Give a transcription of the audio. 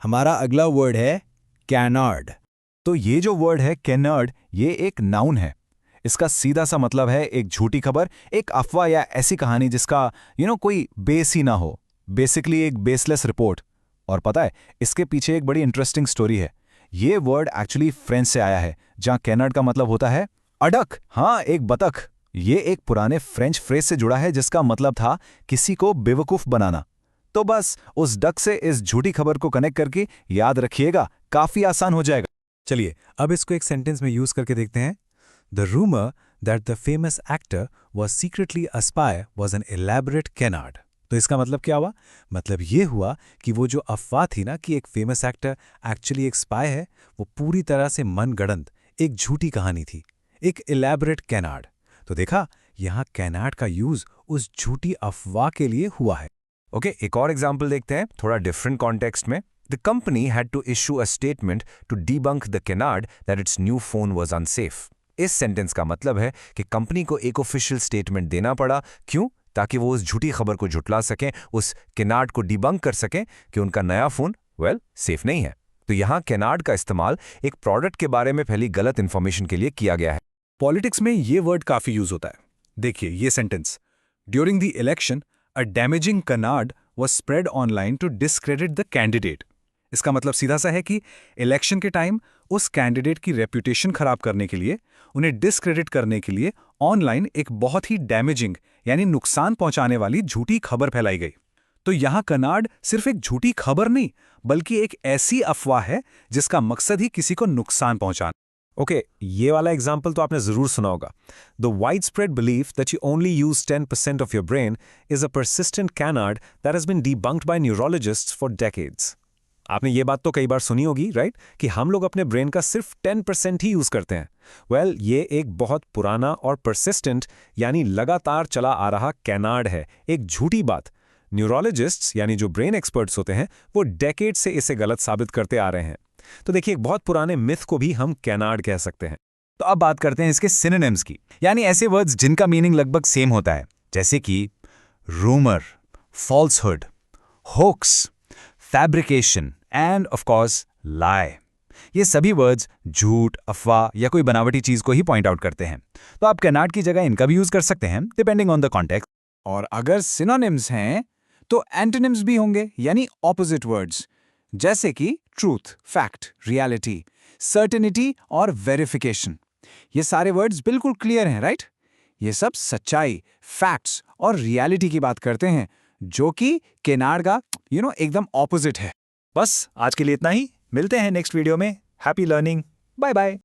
हमारा अगला वर्ड है कैनार्ड। तो ये जो वर्ड है कैनर्ड, ये एक नाउन है। इसका सीधा सा मतलब है एक झूठी खबर, एक अफवाह या ऐसी कहानी जिसका कोई बेस ही ना हो। बेसिकली एक बेसलेस रिपोर्ट। और पता है, इसके पीछे एक बड़ी इंटरेस्टिंग स्टोरी है। ये वर्ड एक्चुअली फ्रेंच से आया है, जहां कैनर्ड का मतलब होता है अडक। हाँ, एक बतख। ये एक पुराने फ्रेंच फ्रेज से जुड़ा है जिसका मतलब था किसी को बेवकूफ बनाना। तो बस उस डक से इस झूठी खबर को कनेक्ट करके याद रखिएगा, काफी आसान हो जाएगा। चलिए अब इसको एक सेंटेंस में यूज करके देखते हैं। The rumour that the famous actor was secretly a spy was an elaborate canard. तो इसका मतलब क्या हुआ? मतलब ये हुआ कि वो जो अफवाह थी ना कि एक फेमस एक्टर एक्चुअली एक स्पाई है, वो पूरी तरह से मनगढ़ंत एक झूठी कहानी थी, एक एलैबोरेट कैनार्ड। तो देखा, यहाँ कैनार्ड का यूज उस झूठी अफवाह के लिए हुआ है। ओके, एक और एग्जाम्पल देखते हैं थोड़ा डिफरेंट कॉन्टेक्स्ट में। The company had to issue a statement to debunk the canard that its new phone was unsafe. इस सेंटेंस का मतलब है कि कंपनी को एक ऑफिशियल स्टेटमेंट देना पड़ा। क्यों? ताकि वो उस झूठी खबर को झुटला सकें, उस कैनार्ड को डिबंक कर सकें कि उनका नया फोन सेफ नहीं है। तो यहाँ कैनार्ड का इस्तेमाल एक प्रोडक्ट के बारे में फैली गलत इंफॉर्मेशन के लिए किया गया है। पॉलिटिक्स में ये वर्ड काफी यूज होता है। देखिए ये sentence, during the election a damaging canard was spread online to discredit the candidate। इसका मतलब सीधा सा है कि इलेक्शन के टाइम उस कैंडिडेट की रेप्यूटेशन खराब करने के लिए, उन्हें डिस्क्रेडिट करने के लिए ऑनलाइन एक बहुत ही डैमेजिंग यानी नुकसान पहुंचाने वाली झूठी खबर फैलाई गई। तो यहां कनार्ड सिर्फ एक झूठी खबर नहीं, बल्कि एक ऐसी अफवाह है जिसका मकसद ही किसी को नुकसान पहुंचाना। ओके, ये वाला एग्जाम्पल तो आपने जरूर सुना होगा। The wide spread belief that you only use 10% of your brain is a persistent canard that has been debunked by neurologists for decades. आपने ये बात तो कई बार सुनी होगी, राइट, कि हम लोग अपने ब्रेन का सिर्फ 10% ही यूज करते हैं। ये एक बहुत पुराना और परसिस्टेंट यानी लगातार चला आ रहा कैनार्ड है, एक झूठी बात। न्यूरोलॉजिस्ट्स यानी जो ब्रेन एक्सपर्ट्स होते हैं, वो डेकेड से इसे गलत साबित करते आ रहे हैं। तो देखिए, एक बहुत पुराने मिथ को भी हम कैनार्ड कह सकते हैं। तो अब बात करते हैं इसके सिनोनिम्स की, यानी ऐसे वर्ड्स जिनका मीनिंग लगभग सेम होता है, जैसे कि rumour, falsehood, hoax, fabrication and of course lie. ये सभी वर्ड्स झूठ, अफवाह या कोई बनावटी चीज को ही पॉइंट आउट करते हैं। तो आप कैनार्ड की जगह इनका भी यूज कर सकते हैं डिपेंडिंग ऑन द कॉन्टेक्स्ट। और अगर सिनोनिम्स हैं तो एंटोनिम्स भी होंगे, यानी ऑपोजिट वर्ड्स, जैसे कि ट्रूथ, फैक्ट, रियलिटी, सर्टेनिटी और वेरिफिकेशन। ये सारे वर्ड्स बिल्कुल क्लियर हैं, राइट? ये सब सच्चाई, फैक्ट्स और रियलिटी की बात करते हैं, जो कि कैनार्ड का एकदम ऑपोजिट है। बस आज के लिए इतना ही। मिलते हैं नेक्स्ट वीडियो में। Happy learning. Bye bye.